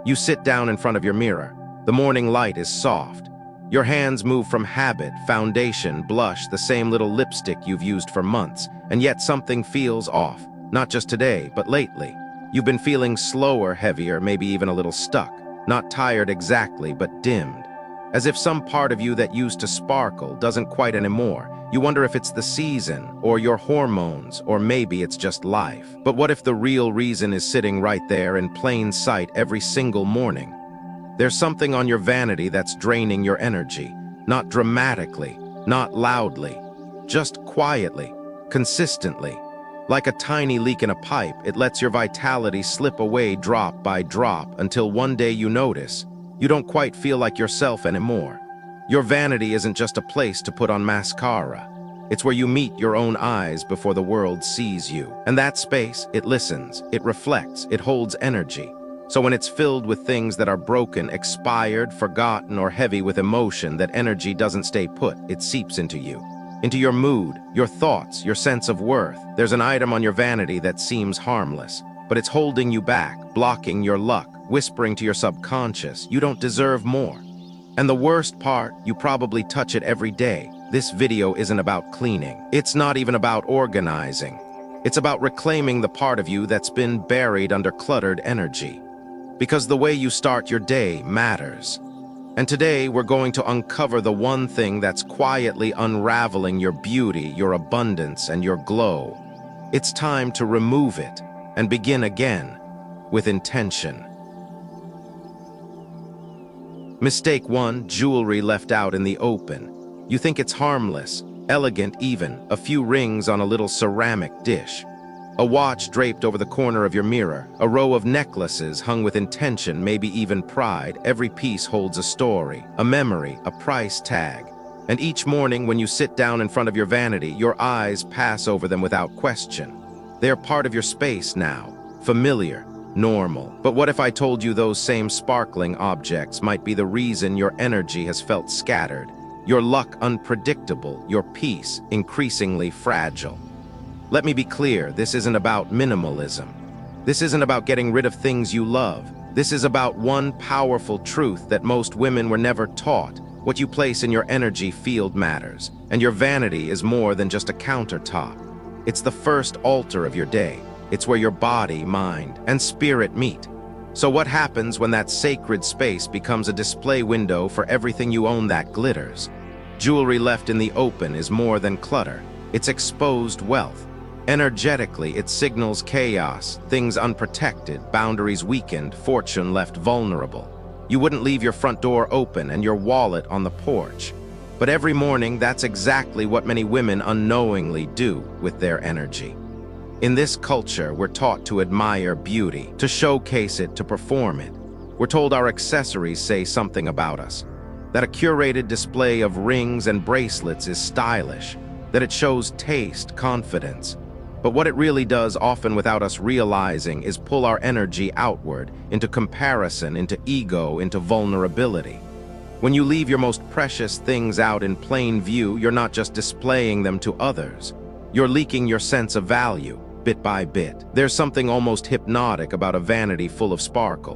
You sit down in front of your mirror. The morning light is soft. Your hands move from habit, foundation, blush, the same little lipstick you've used for months, and yet something feels off. Not just today, but lately. You've been feeling slower, heavier, maybe even a little stuck. Not tired exactly, but dimmed. As if some part of you that used to sparkle doesn't quite anymore. You wonder if it's the season, or your hormones, or maybe it's just life. But what if the real reason is sitting right there in plain sight every single morning? There's something on your vanity that's draining your energy. Not dramatically, not loudly, just quietly, consistently. Like a tiny leak in a pipe, it lets your vitality slip away drop by drop until one day you notice you don't quite feel like yourself anymore. Your vanity isn't just a place to put on mascara. It's where you meet your own eyes before the world sees you. And that space, it listens, it reflects, it holds energy. So when it's filled with things that are broken, expired, forgotten, or heavy with emotion, that energy doesn't stay put, it seeps into you. Into your mood, your thoughts, your sense of worth. There's an item on your vanity that seems harmless, but it's holding you back, blocking your luck, whispering to your subconscious, you don't deserve more. And the worst part, you probably touch it every day. This video isn't about cleaning. It's not even about organizing. It's about reclaiming the part of you that's been buried under cluttered energy. Because the way you start your day matters. And today we're going to uncover the one thing that's quietly unraveling your beauty, your abundance, and your glow. It's time to remove it and begin again with intention. Mistake 1, jewelry left out in the open. You think it's harmless, elegant even, a few rings on a little ceramic dish. A watch draped over the corner of your mirror, a row of necklaces hung with intention, maybe even pride. Every piece holds a story, a memory, a price tag. And each morning when you sit down in front of your vanity, your eyes pass over them without question. They're part of your space now, familiar, normal. But what if I told you those same sparkling objects might be the reason your energy has felt scattered, your luck unpredictable, your peace increasingly fragile? Let me be clear, this isn't about minimalism. This isn't about getting rid of things you love. This is about one powerful truth that most women were never taught. What you place in your energy field matters, and your vanity is more than just a countertop. It's the first altar of your day. It's where your body, mind, and spirit meet. So what happens when that sacred space becomes a display window for everything you own that glitters? Jewelry left in the open is more than clutter. It's exposed wealth. Energetically, it signals chaos, things unprotected, boundaries weakened, fortune left vulnerable. You wouldn't leave your front door open and your wallet on the porch. But every morning, that's exactly what many women unknowingly do with their energy. In this culture, we're taught to admire beauty, to showcase it, to perform it. We're told our accessories say something about us, that a curated display of rings and bracelets is stylish, that it shows taste, confidence. But what it really does, often without us realizing, is pull our energy outward, into comparison, into ego, into vulnerability. When you leave your most precious things out in plain view, you're not just displaying them to others. You're leaking your sense of value, bit by bit. There's something almost hypnotic about a vanity full of sparkle.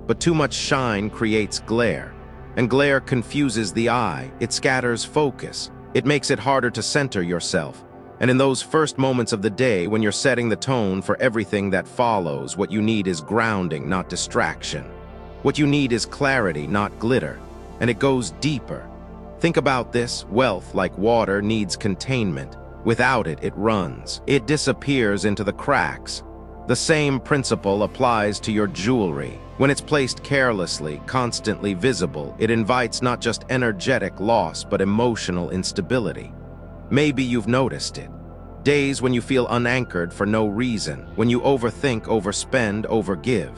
But too much shine creates glare, and glare confuses the eye. It scatters focus. It makes it harder to center yourself. And in those first moments of the day, when you're setting the tone for everything that follows, what you need is grounding, not distraction. What you need is clarity, not glitter. And it goes deeper. Think about this: wealth, like water, needs containment. Without it, it runs. It disappears into the cracks. The same principle applies to your jewelry. When it's placed carelessly, constantly visible, it invites not just energetic loss, but emotional instability. Maybe you've noticed it. Days when you feel unanchored for no reason, when you overthink, overspend, overgive.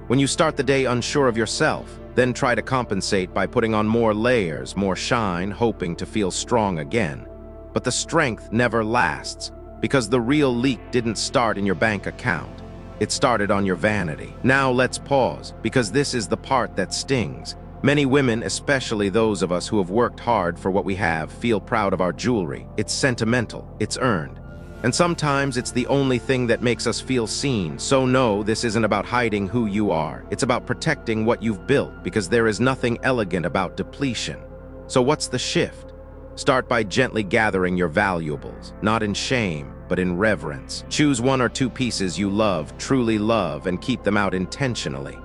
When you start the day unsure of yourself, then try to compensate by putting on more layers, more shine, hoping to feel strong again. But the strength never lasts, because the real leak didn't start in your bank account. It started on your vanity. Now let's pause, because this is the part that stings. Many women, especially those of us who have worked hard for what we have, feel proud of our jewelry. It's sentimental, it's earned. And sometimes it's the only thing that makes us feel seen. So no, this isn't about hiding who you are. It's about protecting what you've built, because there is nothing elegant about depletion. So what's the shift? Start by gently gathering your valuables, not in shame, but in reverence. Choose 1 or 2 pieces you love, truly love, and keep them out intentionally.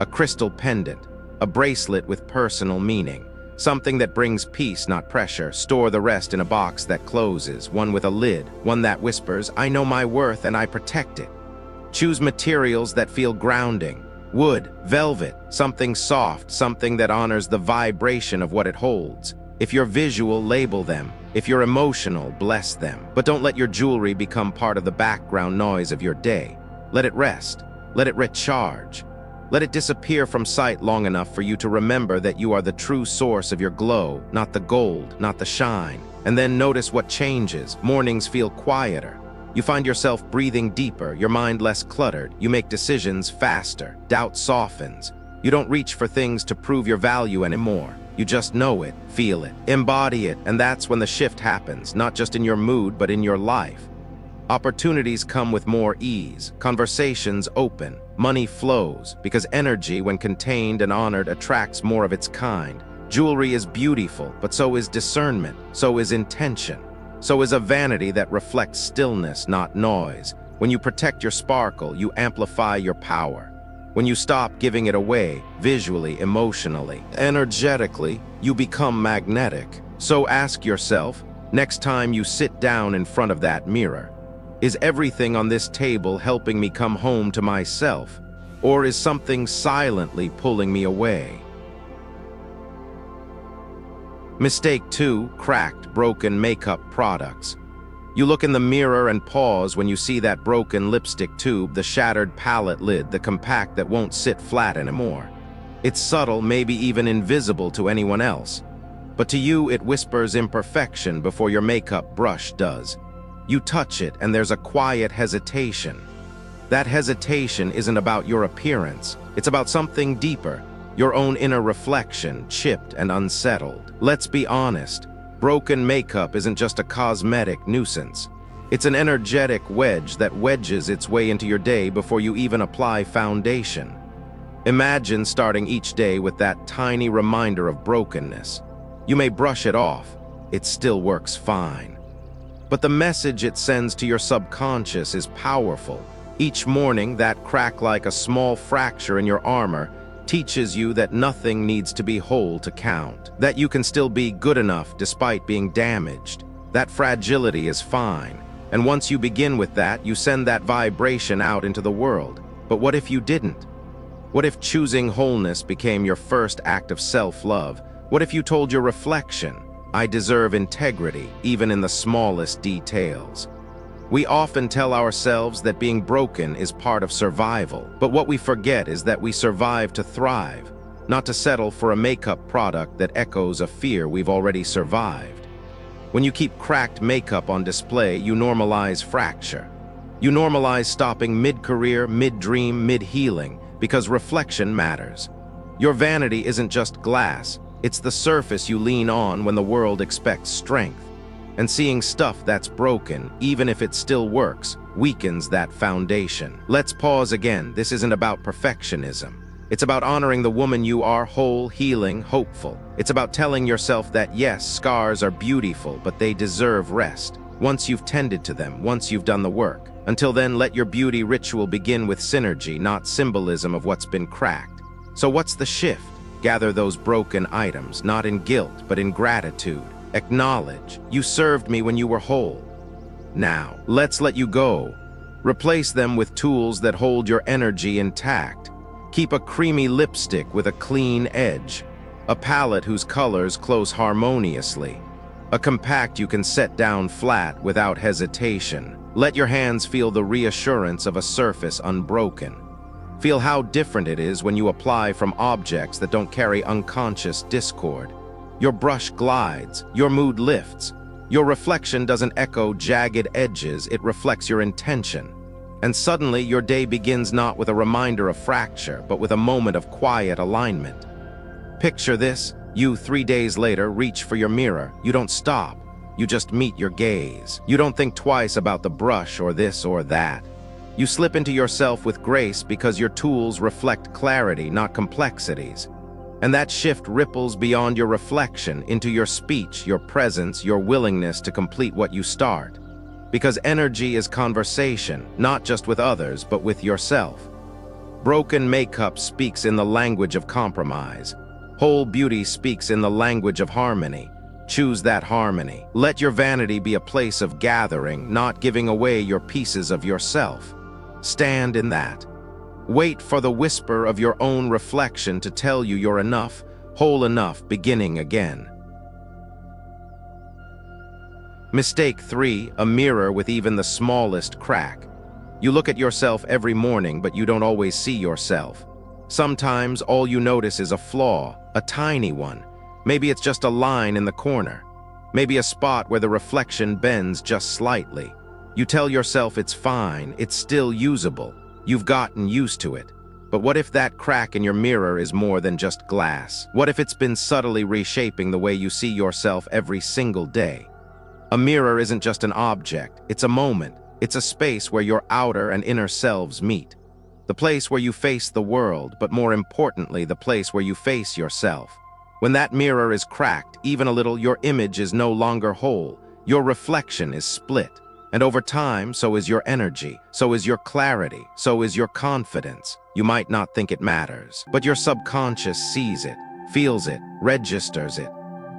A crystal pendant, a bracelet with personal meaning, something that brings peace, not pressure. Store the rest in a box that closes, one with a lid, one that whispers, "I know my worth and I protect it." Choose materials that feel grounding. Wood, velvet, something soft, something that honors the vibration of what it holds. If you're visual, label them. If you're emotional, bless them. But don't let your jewelry become part of the background noise of your day. Let it rest. Let it recharge. Let it disappear from sight long enough for you to remember that you are the true source of your glow, not the gold, not the shine. And then notice what changes. Mornings feel quieter. You find yourself breathing deeper, your mind less cluttered. You make decisions faster. Doubt softens. You don't reach for things to prove your value anymore. You just know it, feel it, embody it, and that's when the shift happens, not just in your mood, but in your life. Opportunities come with more ease, conversations open, money flows, because energy, when contained and honored, attracts more of its kind. Jewelry is beautiful, but so is discernment, so is intention, so is a vanity that reflects stillness, not noise. When you protect your sparkle, you amplify your power. When you stop giving it away, visually, emotionally, energetically, you become magnetic. So ask yourself, next time you sit down in front of that mirror, is everything on this table helping me come home to myself, or is something silently pulling me away? Mistake 2, cracked, broken makeup products. You look in the mirror and pause when you see that broken lipstick tube, the shattered palette lid, the compact that won't sit flat anymore. It's subtle, maybe even invisible to anyone else. But to you, it whispers imperfection before your makeup brush does. You touch it, and there's a quiet hesitation. That hesitation isn't about your appearance. It's about something deeper, your own inner reflection, chipped and unsettled. Let's be honest. Broken makeup isn't just a cosmetic nuisance. It's an energetic wedge that wedges its way into your day before you even apply foundation. Imagine starting each day with that tiny reminder of brokenness. You may brush it off. It still works fine. But the message it sends to your subconscious is powerful. Each morning, that crack, like a small fracture in your armor, teaches you that nothing needs to be whole to count, that you can still be good enough despite being damaged. That fragility is fine, and once you begin with that, you send that vibration out into the world. But what if you didn't? What if choosing wholeness became your first act of self-love? What if you told your reflection, "I deserve integrity, even in the smallest details"? We often tell ourselves that being broken is part of survival, but what we forget is that we survive to thrive, not to settle for a makeup product that echoes a fear we've already survived. When you keep cracked makeup on display, you normalize fracture. You normalize stopping mid-career, mid-dream, mid-healing, because reflection matters. Your vanity isn't just glass, it's the surface you lean on when the world expects strength. And seeing stuff that's broken, even if it still works, weakens that foundation. Let's pause again. This isn't about perfectionism. It's about honoring the woman you are, whole, healing, hopeful. It's about telling yourself that yes, scars are beautiful, but they deserve rest. Once you've tended to them, once you've done the work. Until then, let your beauty ritual begin with synergy, not symbolism of what's been cracked. So what's the shift? Gather those broken items, not in guilt, but in gratitude. Acknowledge, you served me when you were whole. Now, let's let you go. Replace them with tools that hold your energy intact. Keep a creamy lipstick with a clean edge. A palette whose colors close harmoniously. A compact you can set down flat without hesitation. Let your hands feel the reassurance of a surface unbroken. Feel how different it is when you apply from objects that don't carry unconscious discord. Your brush glides, your mood lifts. Your reflection doesn't echo jagged edges, it reflects your intention. And suddenly your day begins not with a reminder of fracture, but with a moment of quiet alignment. Picture this, you 3 days later reach for your mirror. You don't stop. You just meet your gaze. You don't think twice about the brush or this or that. You slip into yourself with grace because your tools reflect clarity, not complexities. And that shift ripples beyond your reflection into your speech, your presence, your willingness to complete what you start. Because energy is conversation, not just with others, but with yourself. Broken makeup speaks in the language of compromise. Whole beauty speaks in the language of harmony. Choose that harmony. Let your vanity be a place of gathering, not giving away your pieces of yourself. Stand in that. Wait for the whisper of your own reflection to tell you you're enough, whole enough, beginning again. Mistake 3, a mirror with even the smallest crack. You look at yourself every morning, but you don't always see yourself. Sometimes all you notice is a flaw, a tiny one. Maybe it's just a line in the corner. Maybe a spot where the reflection bends just slightly. You tell yourself it's fine, it's still usable. You've gotten used to it. But what if that crack in your mirror is more than just glass? What if it's been subtly reshaping the way you see yourself every single day? A mirror isn't just an object, it's a moment. It's a space where your outer and inner selves meet. The place where you face the world, but more importantly, the place where you face yourself. When that mirror is cracked, even a little, your image is no longer whole. Your reflection is split. And over time, so is your energy, so is your clarity, so is your confidence. You might not think it matters, but your subconscious sees it, feels it, registers it.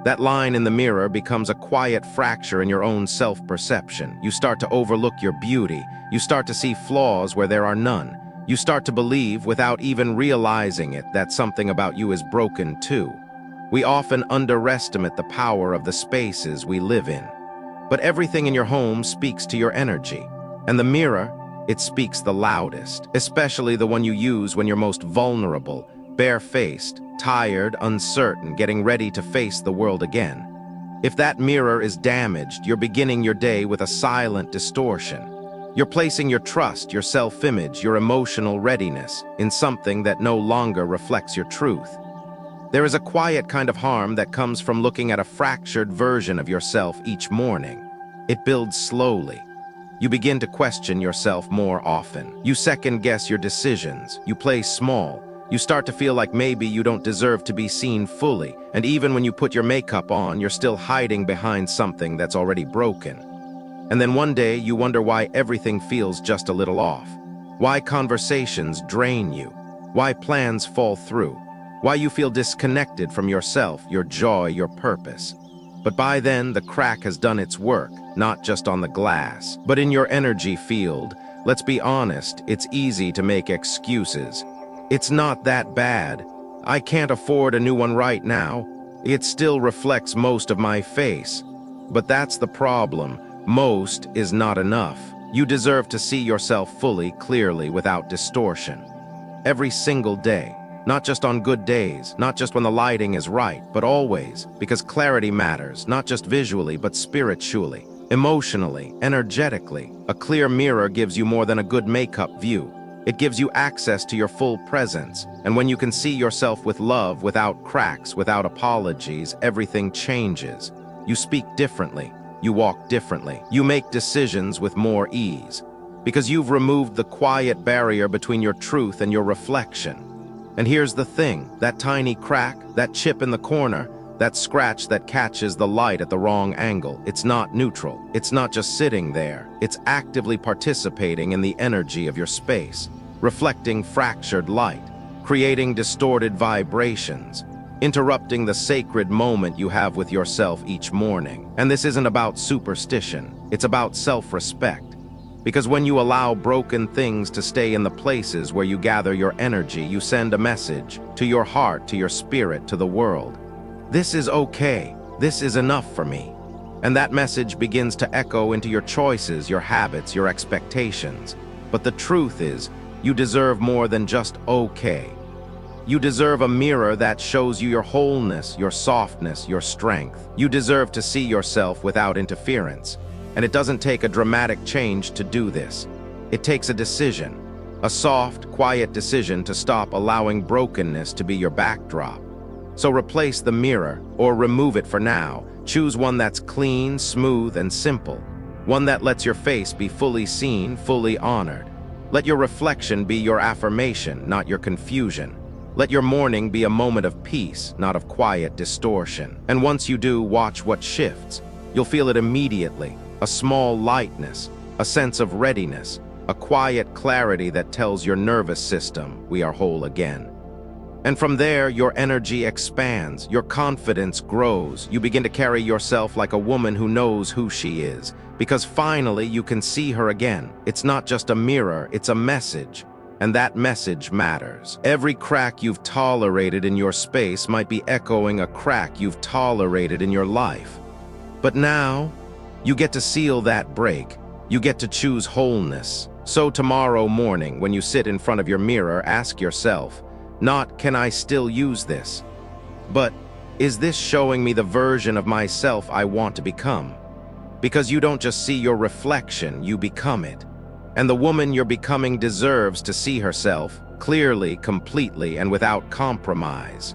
That line in the mirror becomes a quiet fracture in your own self-perception. You start to overlook your beauty. You start to see flaws where there are none. You start to believe, without even realizing it, that something about you is broken too. We often underestimate the power of the spaces we live in. But everything in your home speaks to your energy. And the mirror, it speaks the loudest, especially the one you use when you're most vulnerable, barefaced, tired, uncertain, getting ready to face the world again. If that mirror is damaged, you're beginning your day with a silent distortion. You're placing your trust, your self-image, your emotional readiness in something that no longer reflects your truth. There is a quiet kind of harm that comes from looking at a fractured version of yourself each morning. It builds slowly. You begin to question yourself more often. You second-guess your decisions. You play small. You start to feel like maybe you don't deserve to be seen fully, and even when you put your makeup on, you're still hiding behind something that's already broken. And then one day, you wonder why everything feels just a little off. Why conversations drain you. Why plans fall through. Why you feel disconnected from yourself, your joy, your purpose. But by then, the crack has done its work, not just on the glass, but in your energy field. Let's be honest, it's easy to make excuses. It's not that bad. I can't afford a new one right now. It still reflects most of my face. But that's the problem. Most is not enough. You deserve to see yourself fully, clearly, without distortion. Every single day. Not just on good days, not just when the lighting is right, but always. Because clarity matters, not just visually, but spiritually, emotionally, energetically. A clear mirror gives you more than a good makeup view. It gives you access to your full presence, and when you can see yourself with love, without cracks, without apologies, everything changes. You speak differently, you walk differently, you make decisions with more ease, because you've removed the quiet barrier between your truth and your reflection. And here's the thing, that tiny crack, that chip in the corner, that scratch that catches the light at the wrong angle, it's not neutral. It's not just sitting there. It's actively participating in the energy of your space, reflecting fractured light, creating distorted vibrations, interrupting the sacred moment you have with yourself each morning. And this isn't about superstition. It's about self-respect. Because when you allow broken things to stay in the places where you gather your energy, you send a message to your heart, to your spirit, to the world. This is okay. This is enough for me. And that message begins to echo into your choices, your habits, your expectations. But the truth is, you deserve more than just okay. You deserve a mirror that shows you your wholeness, your softness, your strength. You deserve to see yourself without interference. And it doesn't take a dramatic change to do this. It takes a decision, a soft, quiet decision to stop allowing brokenness to be your backdrop. So replace the mirror, or remove it for now. Choose one that's clean, smooth, and simple. One that lets your face be fully seen, fully honored. Let your reflection be your affirmation, not your confusion. Let your morning be a moment of peace, not of quiet distortion. And once you do, watch what shifts. You'll feel it immediately. A small lightness, a sense of readiness, a quiet clarity that tells your nervous system, we are whole again. And from there, your energy expands, your confidence grows. You begin to carry yourself like a woman who knows who she is, because finally you can see her again. It's not just a mirror, it's a message. And that message matters. Every crack you've tolerated in your space might be echoing a crack you've tolerated in your life. But now, you get to seal that break. You get to choose wholeness. So tomorrow morning, when you sit in front of your mirror, ask yourself, not, can I still use this? But, is this showing me the version of myself I want to become? Because you don't just see your reflection, you become it. And the woman you're becoming deserves to see herself clearly, completely, and without compromise.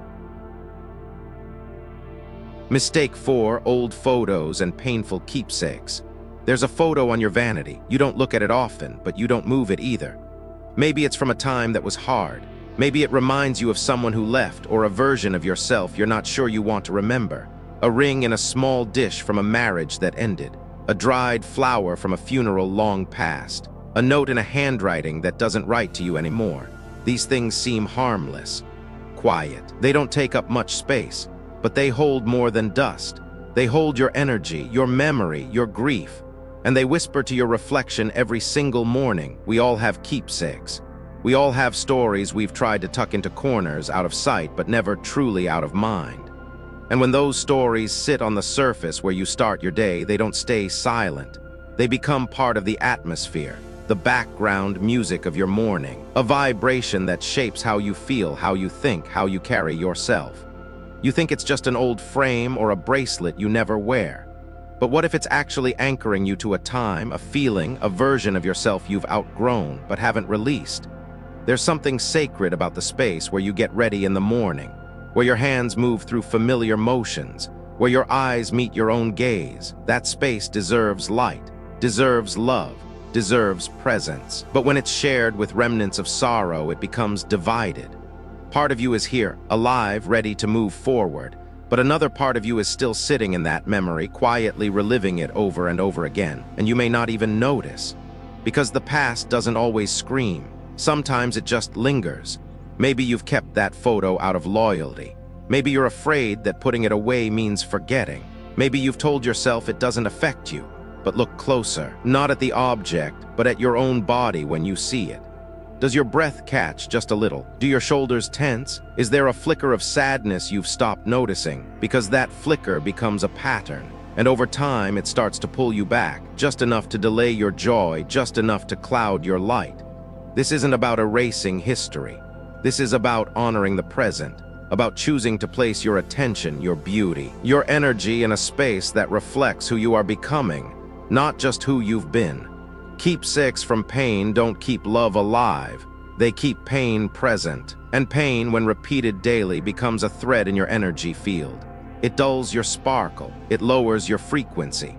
Mistake 4, old photos and painful keepsakes. There's a photo on your vanity. You don't look at it often, but you don't move it either. Maybe it's from a time that was hard. Maybe it reminds you of someone who left, or a version of yourself you're not sure you want to remember. A ring in a small dish from a marriage that ended. A dried flower from a funeral long past. A note in a handwriting that doesn't write to you anymore. These things seem harmless, quiet. They don't take up much space, but they hold more than dust. They hold your energy, your memory, your grief, and they whisper to your reflection every single morning. We all have keepsakes. We all have stories we've tried to tuck into corners, out of sight, but never truly out of mind. And when those stories sit on the surface where you start your day, they don't stay silent. They become part of the atmosphere. The background music of your morning, a vibration that shapes how you feel, how you think, how you carry yourself. You think it's just an old frame or a bracelet you never wear. But what if it's actually anchoring you to a time, a feeling, a version of yourself you've outgrown but haven't released? There's something sacred about the space where you get ready in the morning, where your hands move through familiar motions, where your eyes meet your own gaze. That space deserves light, deserves love, deserves presence. But when it's shared with remnants of sorrow, it becomes divided. Part of you is here, alive, ready to move forward, but another part of you is still sitting in that memory, quietly reliving it over and over again, and you may not even notice. Because the past doesn't always scream. Sometimes it just lingers. Maybe you've kept that photo out of loyalty. Maybe you're afraid that putting it away means forgetting. Maybe you've told yourself it doesn't affect you. But look closer, not at the object, but at your own body when you see it. Does your breath catch just a little? Do your shoulders tense? Is there a flicker of sadness you've stopped noticing? Because that flicker becomes a pattern, and over time it starts to pull you back, just enough to delay your joy, just enough to cloud your light. This isn't about erasing history. This is about honoring the present, about choosing to place your attention, your beauty, your energy in a space that reflects who you are becoming, not just who you've been. Keepsakes from pain don't keep love alive. They keep pain present. And pain, when repeated daily, becomes a thread in your energy field. It dulls your sparkle. It lowers your frequency.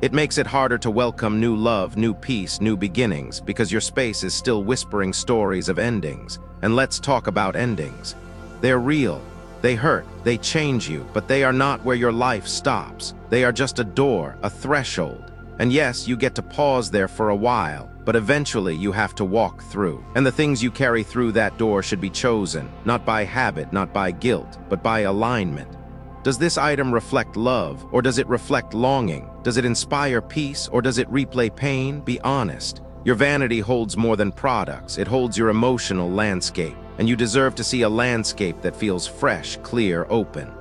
It makes it harder to welcome new love, new peace, new beginnings, because your space is still whispering stories of endings. And let's talk about endings. They're real. They hurt. They change you. But they are not where your life stops. They are just a door, a threshold. And yes, you get to pause there for a while, but eventually you have to walk through. And the things you carry through that door should be chosen, not by habit, not by guilt, but by alignment. Does this item reflect love, or does it reflect longing? Does it inspire peace, or does it replay pain? Be honest. Your vanity holds more than products. It holds your emotional landscape, and you deserve to see a landscape that feels fresh, clear, open.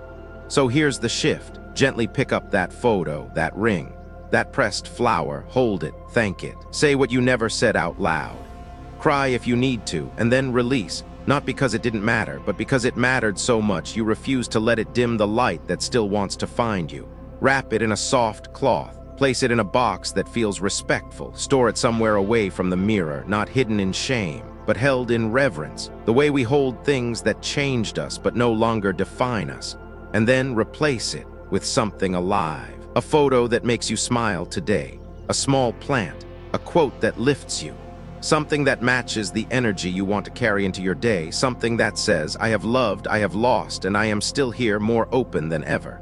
So here's the shift. Gently pick up that photo, that ring, that pressed flower, hold it, thank it. Say what you never said out loud. Cry if you need to, and then release. Not because it didn't matter, but because it mattered so much you refuse to let it dim the light that still wants to find you. Wrap it in a soft cloth. Place it in a box that feels respectful. Store it somewhere away from the mirror, not hidden in shame. but held in reverence, the way we hold things that changed us but no longer define us, and then replace it with something alive. A photo that makes you smile today, a small plant, a quote that lifts you, something that matches the energy you want to carry into your day, something that says, I have loved, I have lost, and I am still here, more open than ever.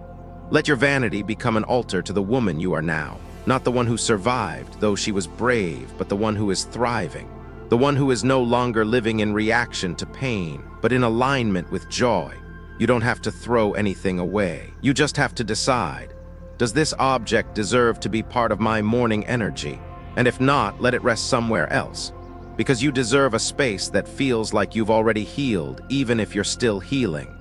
Let your vanity become an altar to the woman you are now, not the one who survived, though she was brave, but the one who is thriving, the one who is no longer living in reaction to pain, but in alignment with joy. You don't have to throw anything away. You just have to decide, does this object deserve to be part of my morning energy? And if not, let it rest somewhere else. Because you deserve a space that feels like you've already healed, even if you're still healing.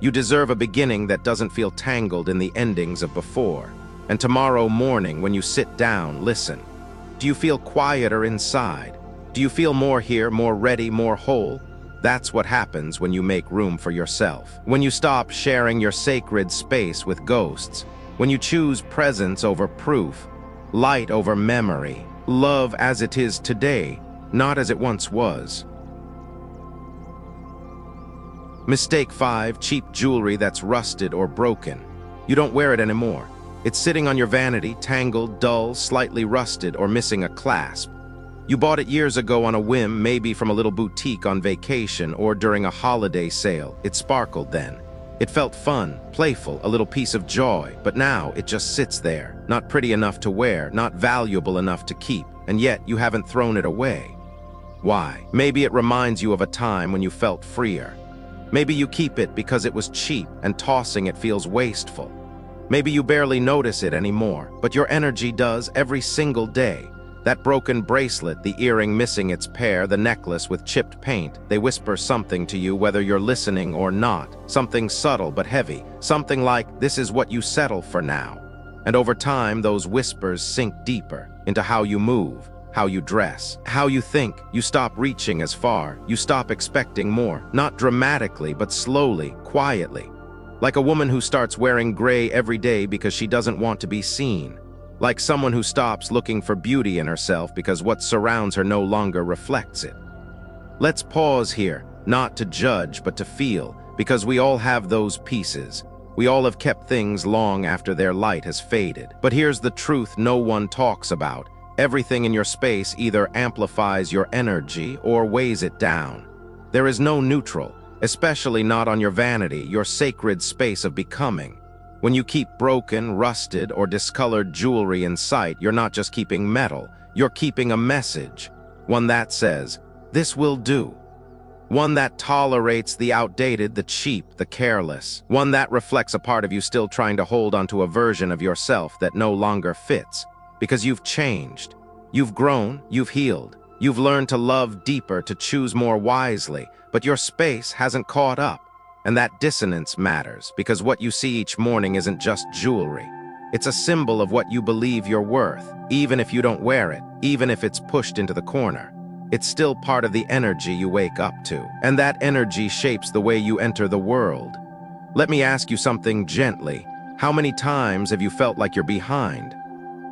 You deserve a beginning that doesn't feel tangled in the endings of before. And tomorrow morning, when you sit down, listen. Do you feel quieter inside? Do you feel more here, more ready, more whole? That's what happens when you make room for yourself. When you stop sharing your sacred space with ghosts. When you choose presence over proof, light over memory, love as it is today, not as it once was. Mistake 5, cheap jewelry that's rusted or broken. You don't wear it anymore. It's sitting on your vanity, tangled, dull, slightly rusted, or missing a clasp. You bought it years ago on a whim, maybe from a little boutique on vacation or during a holiday sale. It sparkled then. It felt fun, playful, a little piece of joy, but now it just sits there, not pretty enough to wear, not valuable enough to keep, and yet you haven't thrown it away. Why? Maybe it reminds you of a time when you felt freer. Maybe you keep it because it was cheap and tossing it feels wasteful. Maybe you barely notice it anymore, but your energy does every single day. That broken bracelet, the earring missing its pair, the necklace with chipped paint, they whisper something to you whether you're listening or not, something subtle but heavy, something like, this is what you settle for now. And over time, those whispers sink deeper into how you move, how you dress, how you think. You stop reaching as far, you stop expecting more, not dramatically, but slowly, quietly. Like a woman who starts wearing gray every day because she doesn't want to be seen. Like someone who stops looking for beauty in herself because what surrounds her no longer reflects it. Let's pause here, not to judge, but to feel, because we all have those pieces. We all have kept things long after their light has faded. But here's the truth no one talks about. Everything in your space either amplifies your energy or weighs it down. There is no neutral, especially not on your vanity, your sacred space of becoming. When you keep broken, rusted, or discolored jewelry in sight, you're not just keeping metal, you're keeping a message. One that says, this will do. One that tolerates the outdated, the cheap, the careless. One that reflects a part of you still trying to hold onto a version of yourself that no longer fits. Because you've changed. You've grown, you've healed. You've learned to love deeper, to choose more wisely, but your space hasn't caught up. And that dissonance matters, because what you see each morning isn't just jewelry. It's a symbol of what you believe you're worth, even if you don't wear it, even if it's pushed into the corner. It's still part of the energy you wake up to, and that energy shapes the way you enter the world. Let me ask you something gently. How many times have you felt like you're behind?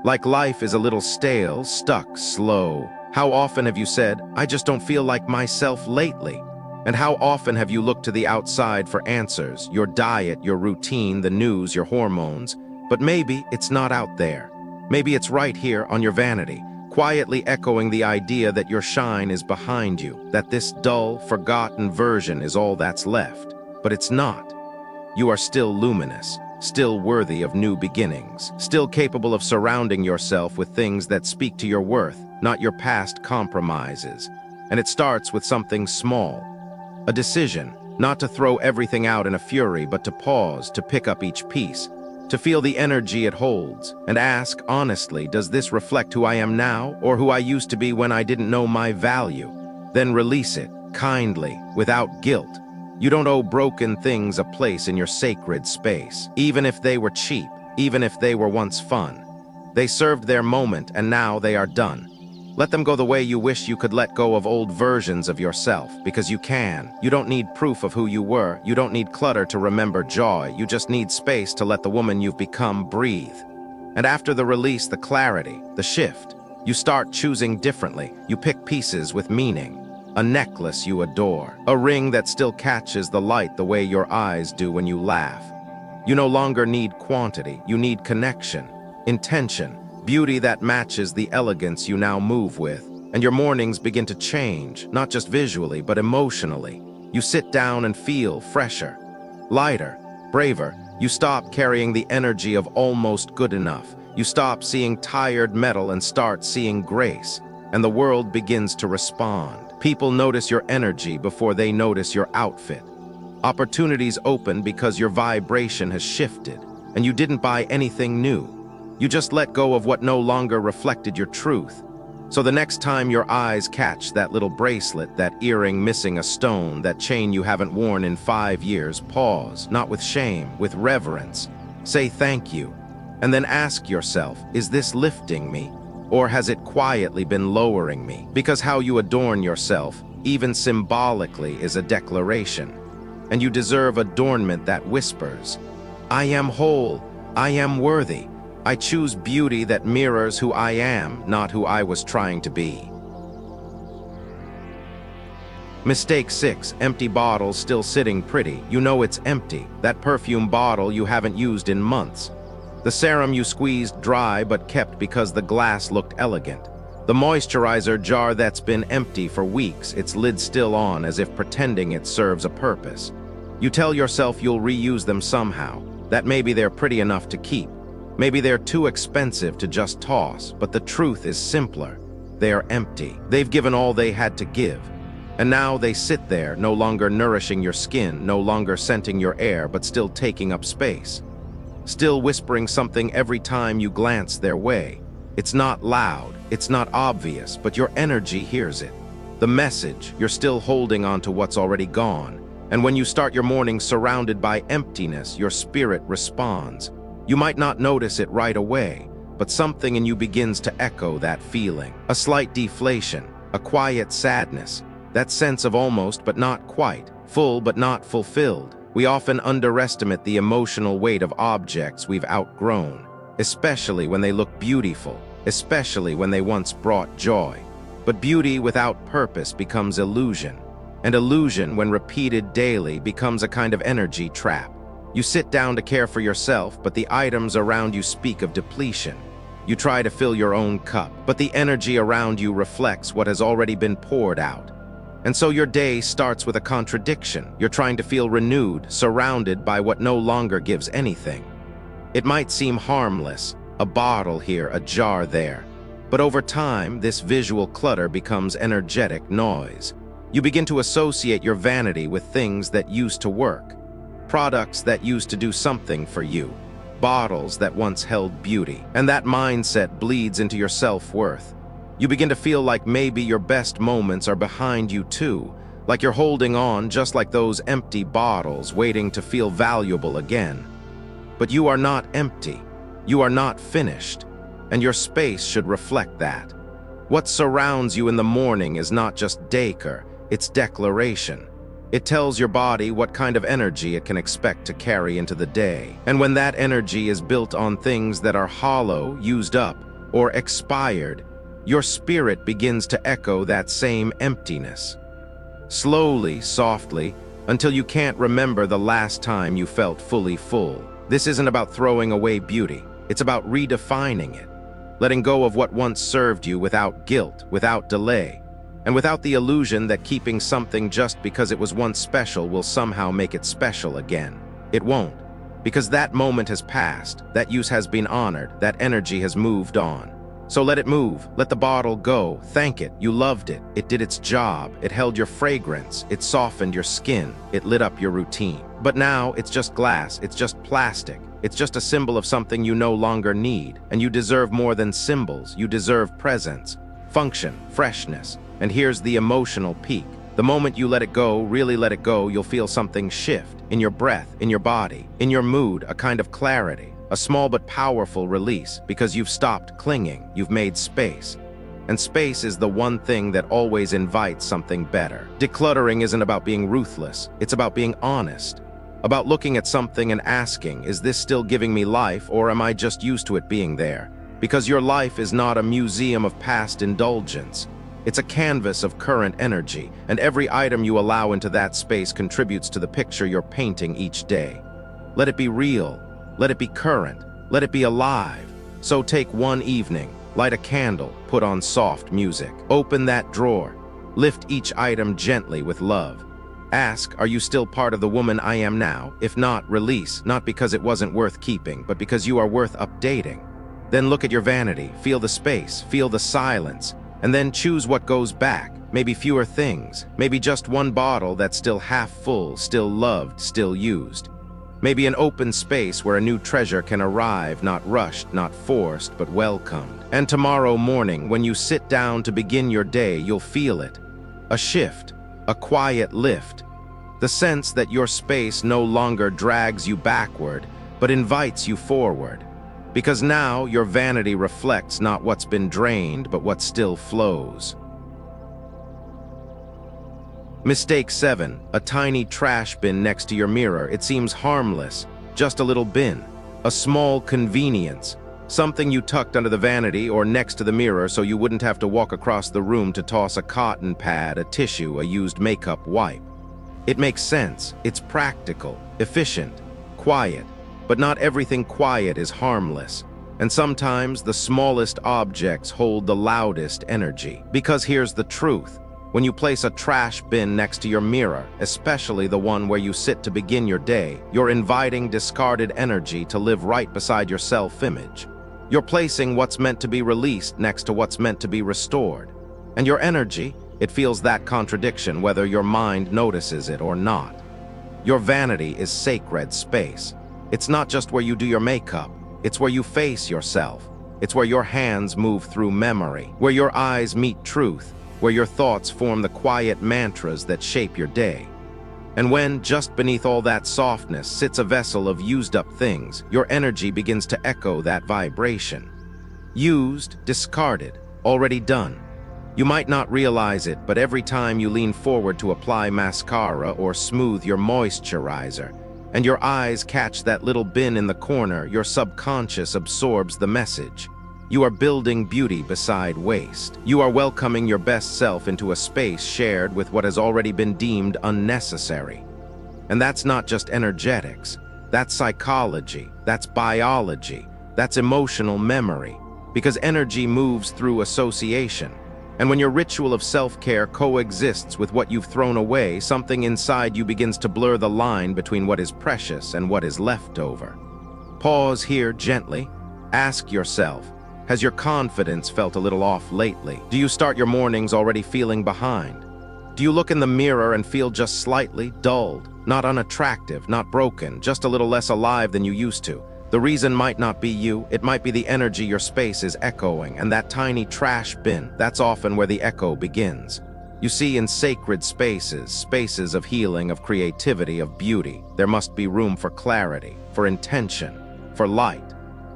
Like life is a little stale, stuck, slow? How often have you said, I just don't feel like myself lately? And how often have you looked to the outside for answers, your diet, your routine, the news, your hormones? But maybe it's not out there. Maybe it's right here on your vanity, quietly echoing the idea that your shine is behind you, that this dull, forgotten version is all that's left. But it's not. You are still luminous, still worthy of new beginnings, still capable of surrounding yourself with things that speak to your worth, not your past compromises. And it starts with something small. A decision, not to throw everything out in a fury, but to pause, to pick up each piece, to feel the energy it holds, and ask honestly, does this reflect who I am now, or who I used to be when I didn't know my value? Then release it, kindly, without guilt. You don't owe broken things a place in your sacred space, even if they were cheap, even if they were once fun. They served their moment, and now they are done. Let them go the way you wish you could let go of old versions of yourself, because you can. You don't need proof of who you were. You don't need clutter to remember joy. You just need space to let the woman you've become breathe. And after the release, the clarity, the shift, you start choosing differently. You pick pieces with meaning. a necklace you adore, a ring that still catches the light the way your eyes do when you laugh. You no longer need quantity, you need connection, intention, beauty that matches the elegance you now move with, and your mornings begin to change, not just visually, but emotionally. You sit down and feel fresher, lighter, braver. You stop carrying the energy of almost good enough. You stop seeing tired metal and start seeing grace, and the world begins to respond. People notice your energy before they notice your outfit. Opportunities open because your vibration has shifted, and you didn't buy anything new. You just let go of what no longer reflected your truth. So the next time your eyes catch that little bracelet, that earring missing a stone, that chain you haven't worn in 5 years, pause, not with shame, with reverence. Say thank you, and then ask yourself, is this lifting me, or has it quietly been lowering me? Because how you adorn yourself, even symbolically, is a declaration. And you deserve adornment that whispers, I am whole, I am worthy. I choose beauty that mirrors who I am, not who I was trying to be. Mistake 6, empty bottle still sitting pretty. You know it's empty, that perfume bottle you haven't used in months. The serum you squeezed dry but kept because the glass looked elegant. The moisturizer jar that's been empty for weeks, its lid still on as if pretending it serves a purpose. You tell yourself you'll reuse them somehow, that maybe they're pretty enough to keep. Maybe they're too expensive to just toss, but the truth is simpler. They are empty. They've given all they had to give. And now they sit there, no longer nourishing your skin, no longer scenting your air, but still taking up space. Still whispering something every time you glance their way. It's not loud, it's not obvious, but your energy hears it. The message, you're still holding on to what's already gone. And when you start your morning surrounded by emptiness, your spirit responds. You might not notice it right away, but something in you begins to echo that feeling. A slight deflation, a quiet sadness, that sense of almost but not quite, full but not fulfilled. We often underestimate the emotional weight of objects we've outgrown, especially when they look beautiful, especially when they once brought joy. But beauty without purpose becomes illusion, and illusion, when repeated daily, becomes a kind of energy trap. You sit down to care for yourself, but the items around you speak of depletion. You try to fill your own cup, but the energy around you reflects what has already been poured out. And so your day starts with a contradiction. You're trying to feel renewed, surrounded by what no longer gives anything. It might seem harmless, a bottle here, a jar there. But over time, this visual clutter becomes energetic noise. You begin to associate your vanity with things that used to work, products that used to do something for you, bottles that once held beauty, and that mindset bleeds into your self-worth. You begin to feel like maybe your best moments are behind you too, like you're holding on just like those empty bottles, waiting to feel valuable again. But you are not empty, you are not finished, and your space should reflect that. What surrounds you in the morning is not just decor, it's declaration. It tells your body what kind of energy it can expect to carry into the day. And when that energy is built on things that are hollow, used up, or expired, your spirit begins to echo that same emptiness. Slowly, softly, until you can't remember the last time you felt fully full. This isn't about throwing away beauty. It's about redefining it. Letting go of what once served you without guilt, without delay, and without the illusion that keeping something just because it was once special will somehow make it special again. It won't, because that moment has passed, that use has been honored, that energy has moved on. So let it move, let the bottle go, thank it, you loved it, it did its job, it held your fragrance, it softened your skin, it lit up your routine. But now it's just glass, it's just plastic, it's just a symbol of something you no longer need, and you deserve more than symbols, you deserve presence, function, freshness. And here's the emotional peak. The moment you let it go, really let it go, you'll feel something shift in your breath, in your body, in your mood, a kind of clarity, a small but powerful release, because you've stopped clinging, you've made space. And space is the one thing that always invites something better. Decluttering isn't about being ruthless, it's about being honest. About looking at something and asking, is this still giving me life, or am I just used to it being there? Because your life is not a museum of past indulgence. It's a canvas of current energy, and every item you allow into that space contributes to the picture you're painting each day. Let it be real, let it be current, let it be alive. So take one evening, light a candle, put on soft music. Open that drawer, lift each item gently with love. Ask, are you still part of the woman I am now? If not, release, not because it wasn't worth keeping, but because you are worth updating. Then look at your vanity, feel the space, feel the silence, and then choose what goes back. Maybe fewer things, maybe just one bottle that's still half full, still loved, still used. Maybe an open space where a new treasure can arrive, not rushed, not forced, but welcomed. And tomorrow morning, when you sit down to begin your day, you'll feel it. A shift, a quiet lift. The sense that your space no longer drags you backward, but invites you forward. Because now your vanity reflects not what's been drained, but what still flows. Mistake 7, a tiny trash bin next to your mirror. It seems harmless, just a little bin, a small convenience, something you tucked under the vanity or next to the mirror so you wouldn't have to walk across the room to toss a cotton pad, a tissue, a used makeup wipe. It makes sense, it's practical, efficient, quiet, but not everything quiet is harmless. And sometimes the smallest objects hold the loudest energy. Because here's the truth. When you place a trash bin next to your mirror, especially the one where you sit to begin your day, you're inviting discarded energy to live right beside your self-image. You're placing what's meant to be released next to what's meant to be restored. And your energy, it feels that contradiction whether your mind notices it or not. Your vanity is sacred space. It's not just where you do your makeup, it's where you face yourself. It's where your hands move through memory, where your eyes meet truth, where your thoughts form the quiet mantras that shape your day. And when, just beneath all that softness, sits a vessel of used-up things, your energy begins to echo that vibration. Used, discarded, already done. You might not realize it, but every time you lean forward to apply mascara or smooth your moisturizer, and your eyes catch that little bin in the corner, your subconscious absorbs the message. You are building beauty beside waste. You are welcoming your best self into a space shared with what has already been deemed unnecessary. And that's not just energetics. That's psychology. That's biology. That's emotional memory. Because energy moves through association. And when your ritual of self-care coexists with what you've thrown away, something inside you begins to blur the line between what is precious and what is leftover. Pause here gently. Ask yourself, has your confidence felt a little off lately? Do you start your mornings already feeling behind? Do you look in the mirror and feel just slightly dulled? Not unattractive, not broken, just a little less alive than you used to. The reason might not be you, it might be the energy your space is echoing, and that tiny trash bin, that's often where the echo begins. You see, in sacred spaces, spaces of healing, of creativity, of beauty, there must be room for clarity, for intention, for light.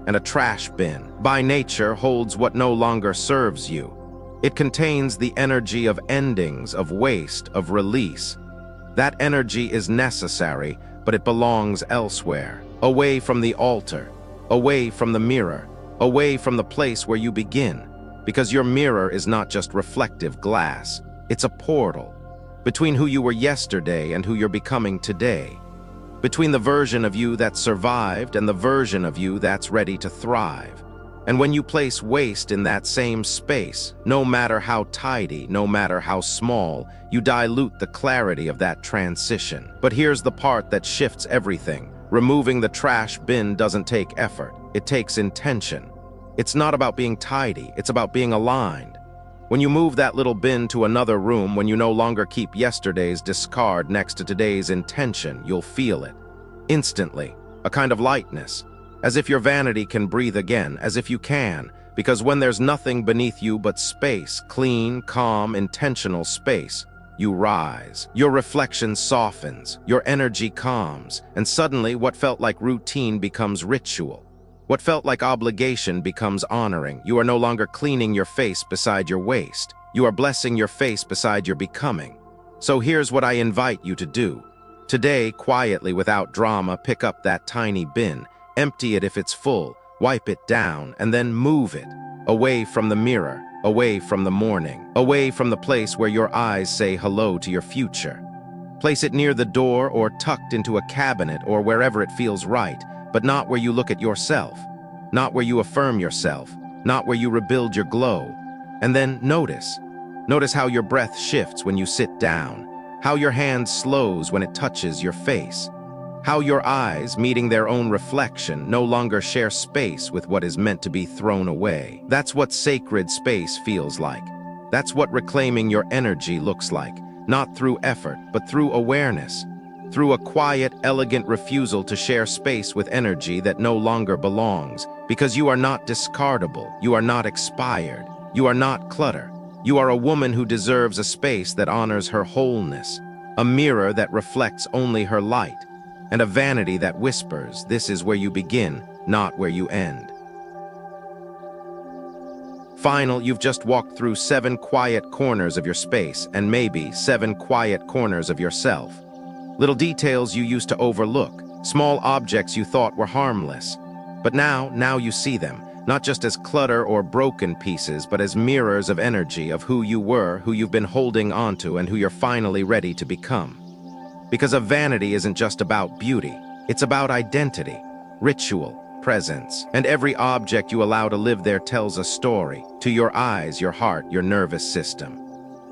And a trash bin, by nature, holds what no longer serves you. It contains the energy of endings, of waste, of release. That energy is necessary, but it belongs elsewhere, away from the altar, away from the mirror, away from the place where you begin. Because your mirror is not just reflective glass, it's a portal between who you were yesterday and who you're becoming today. Between the version of you that survived and the version of you that's ready to thrive. And when you place waste in that same space, no matter how tidy, no matter how small, you dilute the clarity of that transition. But here's the part that shifts everything. Removing the trash bin doesn't take effort. It takes intention. It's not about being tidy, it's about being aligned. When you move that little bin to another room, when you no longer keep yesterday's discard next to today's intention, you'll feel it. Instantly, a kind of lightness, as if your vanity can breathe again, as if you can, because when there's nothing beneath you but space, clean, calm, intentional space, you rise. Your reflection softens, your energy calms, and suddenly what felt like routine becomes ritual. What felt like obligation becomes honoring. You are no longer cleaning your face beside your waist. You are blessing your face beside your becoming. So here's what I invite you to do. Today, quietly, without drama, pick up that tiny bin, empty it if it's full, wipe it down, and then move it away from the mirror, away from the morning, away from the place where your eyes say hello to your future. Place it near the door or tucked into a cabinet or wherever it feels right, but not where you look at yourself, not where you affirm yourself, not where you rebuild your glow. And then notice. Notice how your breath shifts when you sit down, how your hand slows when it touches your face, how your eyes, meeting their own reflection, no longer share space with what is meant to be thrown away. That's what sacred space feels like. That's what reclaiming your energy looks like, not through effort, but through awareness, through a quiet, elegant refusal to share space with energy that no longer belongs, because you are not discardable, you are not expired, you are not clutter. You are a woman who deserves a space that honors her wholeness, a mirror that reflects only her light, and a vanity that whispers, this is where you begin, not where you end. You've just walked through 7 quiet corners of your space, and maybe 7 quiet corners of yourself. Little details you used to overlook, small objects you thought were harmless. But now you see them, not just as clutter or broken pieces, but as mirrors of energy of who you were, who you've been holding onto, and who you're finally ready to become. Because a vanity isn't just about beauty, it's about identity, ritual, presence, and every object you allow to live there tells a story, to your eyes, your heart, your nervous system.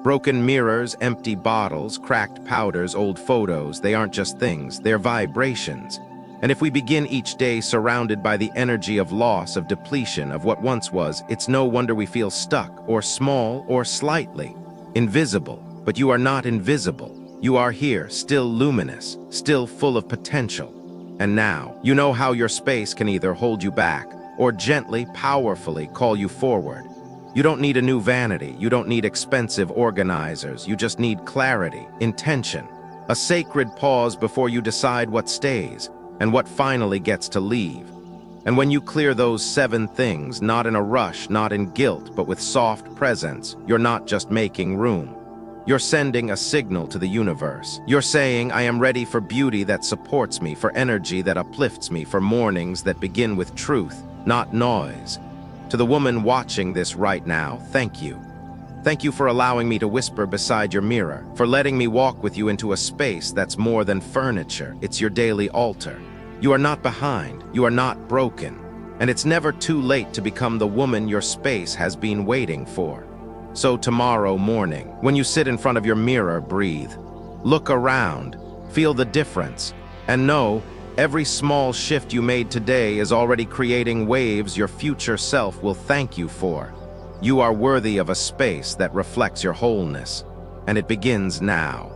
Broken mirrors, empty bottles, cracked powders, old photos, they aren't just things, they're vibrations. And if we begin each day surrounded by the energy of loss, of depletion, of what once was, it's no wonder we feel stuck, or small, or slightly invisible. But you are not invisible. You are here, still luminous, still full of potential. And now, you know how your space can either hold you back, or gently, powerfully call you forward. You don't need a new vanity, you don't need expensive organizers, you just need clarity, intention, a sacred pause before you decide what stays, and what finally gets to leave. And when you clear those 7 things, not in a rush, not in guilt, but with soft presence, you're not just making room. You're sending a signal to the universe. You're saying, I am ready for beauty that supports me, for energy that uplifts me, for mornings that begin with truth, not noise. To the woman watching this right now, thank you. Thank you for allowing me to whisper beside your mirror, for letting me walk with you into a space that's more than furniture. It's your daily altar. You are not behind, you are not broken, and it's never too late to become the woman your space has been waiting for. So tomorrow morning, when you sit in front of your mirror, breathe. Look around, feel the difference, and know every small shift you made today is already creating waves your future self will thank you for. You are worthy of a space that reflects your wholeness, and it begins now.